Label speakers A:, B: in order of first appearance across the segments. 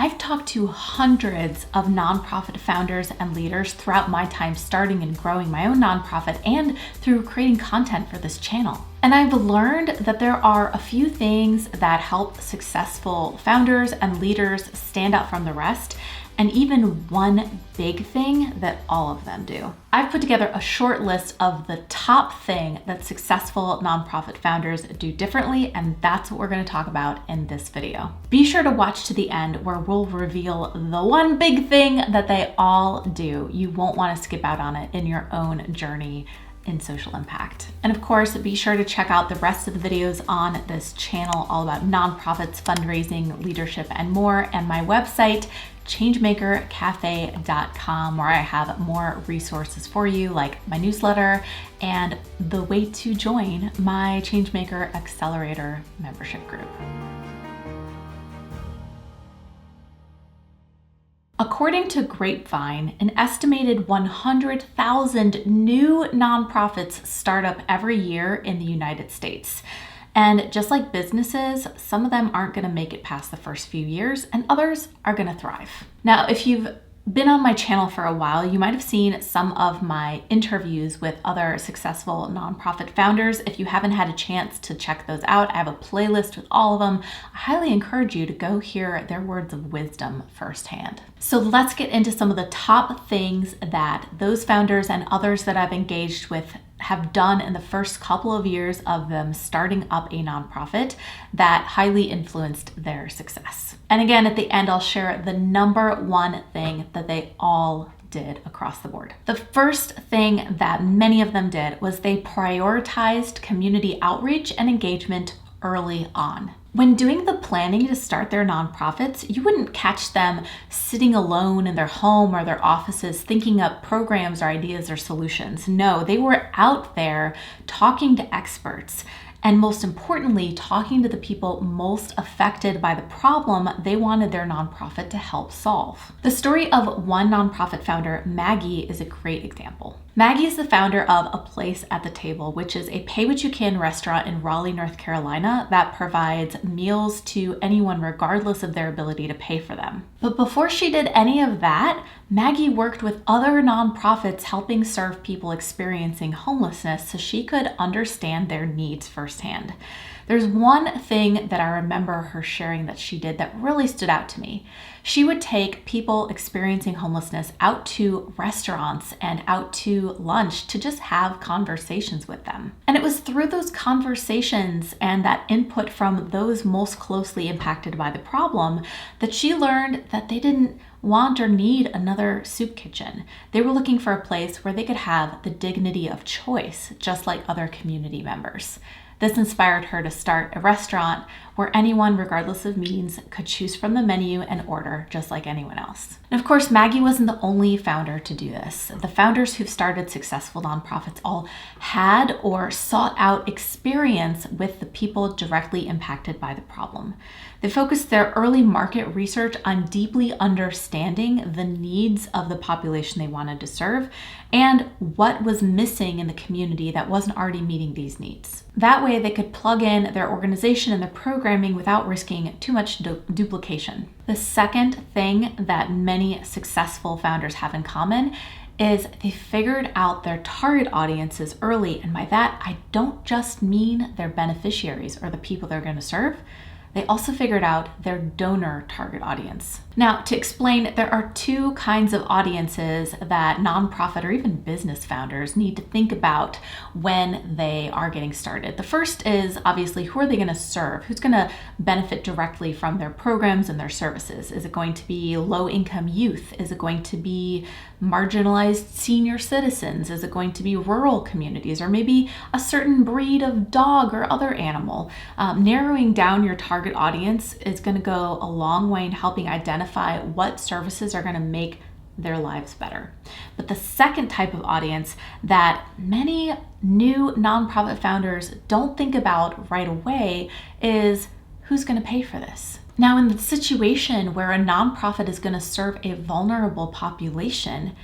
A: I've talked to hundreds of nonprofit founders and leaders throughout my time starting and growing my own nonprofit and through creating content for this channel. And I've learned that there are a few things that help successful founders and leaders stand out from the rest, and even one big thing that all of them do. I've put together a short list of the top thing that successful nonprofit founders do differently, and that's what we're going to talk about in this video. Be sure to watch to the end where we'll reveal the one big thing that they all do. You won't want to skip out on it in your own journey in social impact. And of course, be sure to check out the rest of the videos on this channel all about nonprofits, fundraising, leadership, and more, and my website, changemakercafe.com, where I have more resources for you, like my newsletter and the way to join my Changemaker Accelerator membership group. According to Grapevine, an estimated 100,000 new nonprofits start up every year in the United States. And just like businesses, some of them aren't going to make it past the first few years and others are going to thrive. Now, if you've been on my channel for a while, you might have seen some of my interviews with other successful nonprofit founders. If you haven't had a chance to check those out, I have a playlist with all of them. I highly encourage you to go hear their words of wisdom firsthand. So let's get into some of the top things that those founders and others that I've engaged with have done in the first couple of years of them starting up a nonprofit that highly influenced their success. And again, at the end, I'll share the number one thing that they all did across the board. The first thing that many of them did was they prioritized community outreach and engagement early on. When doing the planning to start their nonprofits, you wouldn't catch them sitting alone in their home or their offices thinking up programs or ideas or solutions. No, they were out there talking to experts, and most importantly, talking to the people most affected by the problem they wanted their nonprofit to help solve. The story of one nonprofit founder, Maggie, is a great example. Maggie is the founder of A Place at the Table, which is a pay-what-you-can restaurant in Raleigh, North Carolina that provides meals to anyone regardless of their ability to pay for them. But before she did any of that, Maggie worked with other nonprofits helping serve people experiencing homelessness so she could understand their needs firsthand. There's one thing that I remember her sharing that she did that really stood out to me. She would take people experiencing homelessness out to restaurants and out to lunch to just have conversations with them. And it was through those conversations and that input from those most closely impacted by the problem that she learned that they didn't want or need another soup kitchen. They were looking for a place where they could have the dignity of choice, just like other community members. This inspired her to start a restaurant where anyone, regardless of means, could choose from the menu and order just like anyone else. And of course, Maggie wasn't the only founder to do this. The founders who've started successful nonprofits all had or sought out experience with the people directly impacted by the problem. They focused their early market research on deeply understanding the needs of the population they wanted to serve and what was missing in the community that wasn't already meeting these needs. That way, they could plug in their organization and their programming without risking too much duplication. The second thing that many successful founders have in common is they figured out their target audiences early. And by that, I don't just mean their beneficiaries or the people they're going to serve. They also figured out their donor target audience. Now, to explain, there are two kinds of audiences that nonprofit or even business founders need to think about when they are getting started. The first is obviously, who are they going to serve? Who's going to benefit directly from their programs and their services? Is it going to be low-income youth? Is it going to be marginalized senior citizens? Is it going to be rural communities, or maybe a certain breed of dog or other animal? Narrowing down your target audience is going to go a long way in helping identify what services are going to make their lives better. But the second type of audience that many new nonprofit founders don't think about right away is who's going to pay for this. Now, in the situation where a nonprofit is going to serve a vulnerable population,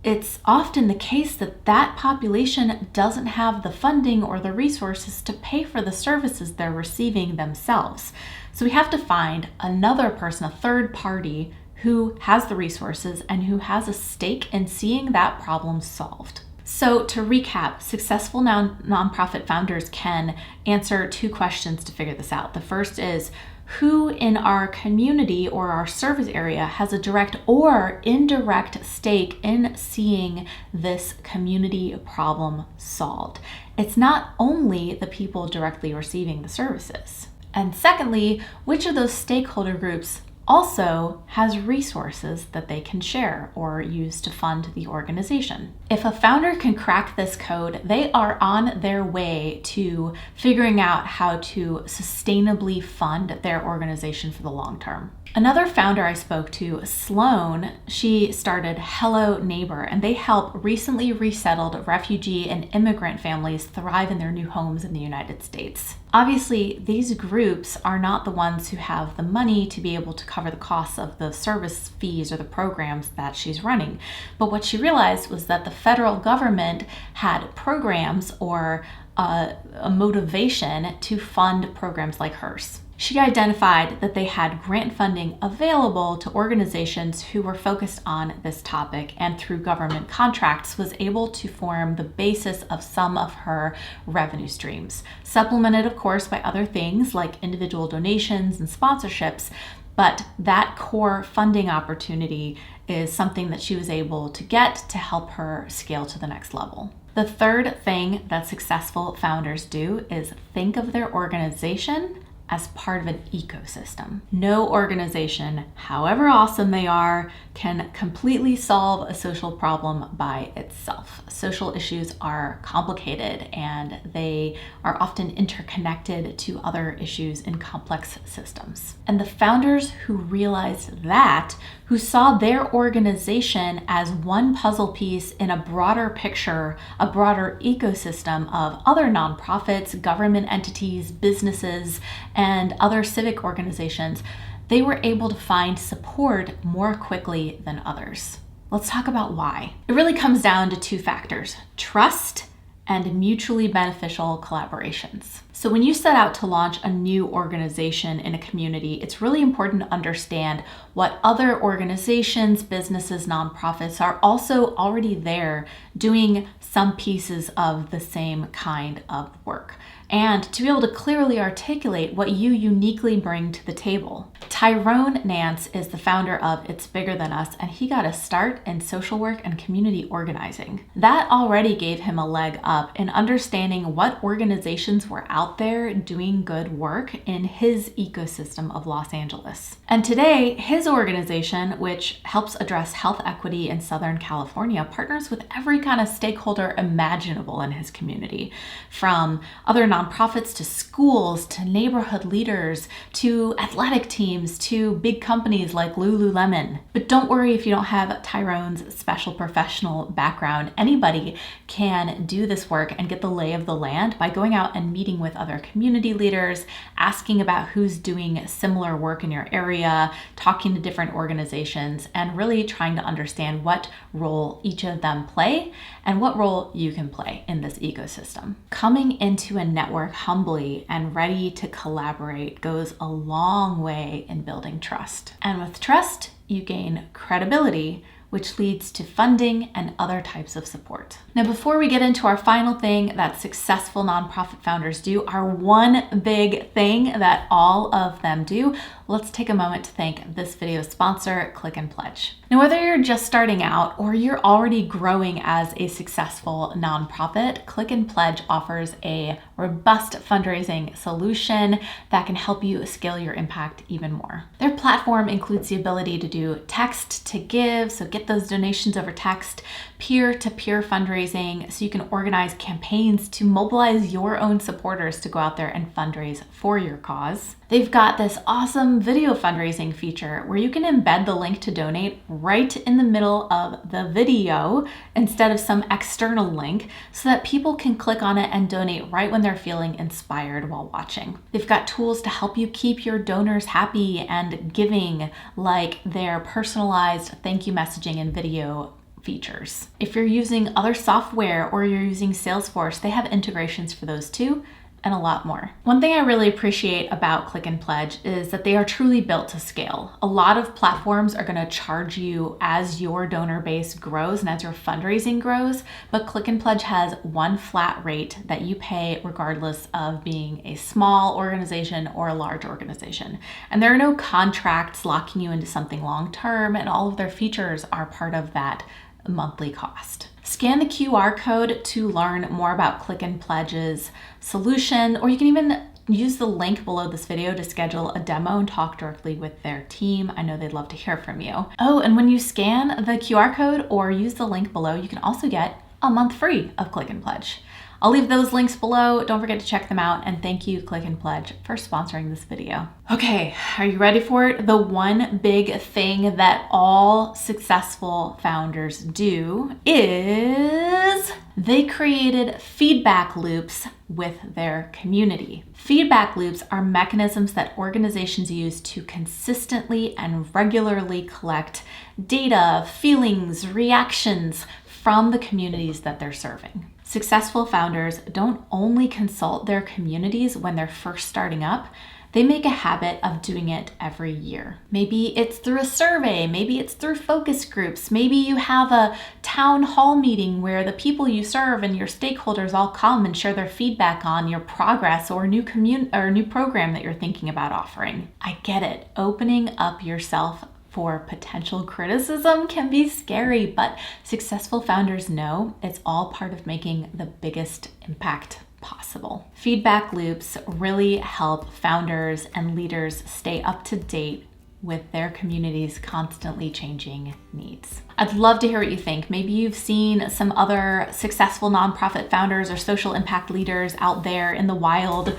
A: it's often the case that that population doesn't have the funding or the resources to pay for the services they're receiving themselves. So we have to find another person, a third party, who has the resources and who has a stake in seeing that problem solved. So to recap, successful nonprofit founders can answer 2 questions to figure this out. The first is, who in our community or our service area has a direct or indirect stake in seeing this community problem solved? It's not only the people directly receiving the services. And secondly, which of those stakeholder groups also has resources that they can share or use to fund the organization? If a founder can crack this code, they are on their way to figuring out how to sustainably fund their organization for the long term. Another founder I spoke to, Sloan, she started Hello Neighbor, and they help recently resettled refugee and immigrant families thrive in their new homes in the United States. Obviously, these groups are not the ones who have the money to be able to cover the costs of the service fees or the programs that she's running. But what she realized was that the federal government had programs or a motivation to fund programs like hers. She identified that they had grant funding available to organizations who were focused on this topic, and through government contracts was able to form the basis of some of her revenue streams, supplemented of course by other things like individual donations and sponsorships. But that core funding opportunity is something that she was able to get to help her scale to the next level. The third thing that successful founders do is think of their organization as part of an ecosystem. No organization, however awesome they are, can completely solve a social problem by itself. Social issues are complicated and they are often interconnected to other issues in complex systems. And the founders who realized that, who saw their organization as one puzzle piece in a broader picture, a broader ecosystem of other nonprofits, government entities, businesses, and other civic organizations, they were able to find support more quickly than others. Let's talk about why. It really comes down to 2 factors: trust and mutually beneficial collaborations. So when you set out to launch a new organization in a community, it's really important to understand what other organizations, businesses, nonprofits are also already there doing some pieces of the same kind of work, and to be able to clearly articulate what you uniquely bring to the table. Tyrone Nance is the founder of It's Bigger Than Us, and he got a start in social work and community organizing. That already gave him a leg up in understanding what organizations were out there doing good work in his ecosystem of Los Angeles. And today, his organization, which helps address health equity in Southern California, partners with every kind of stakeholder imaginable in his community, from other nonprofits to schools to neighborhood leaders to athletic teams to big companies like Lululemon. But don't worry if you don't have Tyrone's special professional background. Anybody can do this work and get the lay of the land by going out and meeting with other community leaders, asking about who's doing similar work in your area, talking to different organizations, and really trying to understand what role each of them play and what role you can play in this ecosystem. Coming into a network humbly and ready to collaborate goes a long way in building trust. And with trust, you gain credibility, which leads to funding and other types of support. Now, before we get into our final thing that successful nonprofit founders do, our one big thing that all of them do, let's take a moment to thank this video's sponsor, Click and Pledge. Now, whether you're just starting out or you're already growing as a successful nonprofit, Click and Pledge offers a robust fundraising solution that can help you scale your impact even more. Their platform includes the ability to do text to give, so get those donations over text, peer-to-peer fundraising, so you can organize campaigns to mobilize your own supporters to go out there and fundraise for your cause. They've got this awesome video fundraising feature where you can embed the link to donate right in the middle of the video instead of some external link, so that people can click on it and donate right when they're feeling inspired while watching. They've got tools to help you keep your donors happy and giving, like their personalized thank you messaging and video features. If you're using other software or you're using Salesforce, they have integrations for those too. and a lot more. One thing I really appreciate about Click and Pledge is that they are truly built to scale. A lot of platforms are going to charge you as your donor base grows and as your fundraising grows, but Click and Pledge has one flat rate that you pay regardless of being a small organization or a large organization. And there are no contracts locking you into something long term, and all of their features are part of that monthly cost. Scan the QR code to learn more about Click and Pledge's solution, or you can even use the link below this video to schedule a demo and talk directly with their team. I know they'd love to hear from you. Oh, and when you scan the QR code or use the link below, you can also get a month free of Click and Pledge. I'll leave those links below. Don't forget to check them out. And thank you, Click and Pledge, for sponsoring this video. Okay, are you ready for it? The one big thing that all successful founders do is they created feedback loops with their community. Feedback loops are mechanisms that organizations use to consistently and regularly collect data, feelings, reactions from the communities that they're serving. Successful founders don't only consult their communities when they're first starting up, they make a habit of doing it every year. Maybe it's through a survey, maybe it's through focus groups, maybe you have a town hall meeting where the people you serve and your stakeholders all come and share their feedback on your progress or new program that you're thinking about offering. I get it. Opening up yourself for potential criticism can be scary, but successful founders know it's all part of making the biggest impact possible. Feedback loops really help founders and leaders stay up to date with their community's constantly changing needs. I'd love to hear what you think. Maybe you've seen some other successful nonprofit founders or social impact leaders out there in the wild.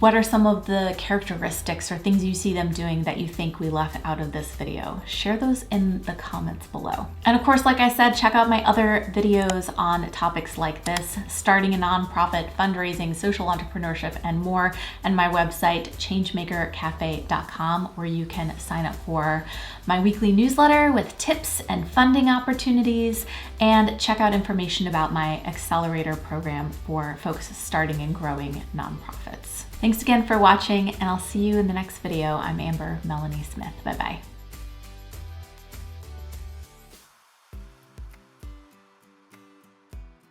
A: What are some of the characteristics or things you see them doing that you think we left out of this video? Share those in the comments below. And of course, like I said, check out my other videos on topics like this, starting a nonprofit, fundraising, social entrepreneurship, and more, and my website, changemakercafe.com, where you can sign up for my weekly newsletter with tips and funding opportunities, and check out information about my accelerator program for folks starting and growing nonprofits. Thanks again for watching, and I'll see you in the next video. I'm Amber Melanie Smith. Bye-bye.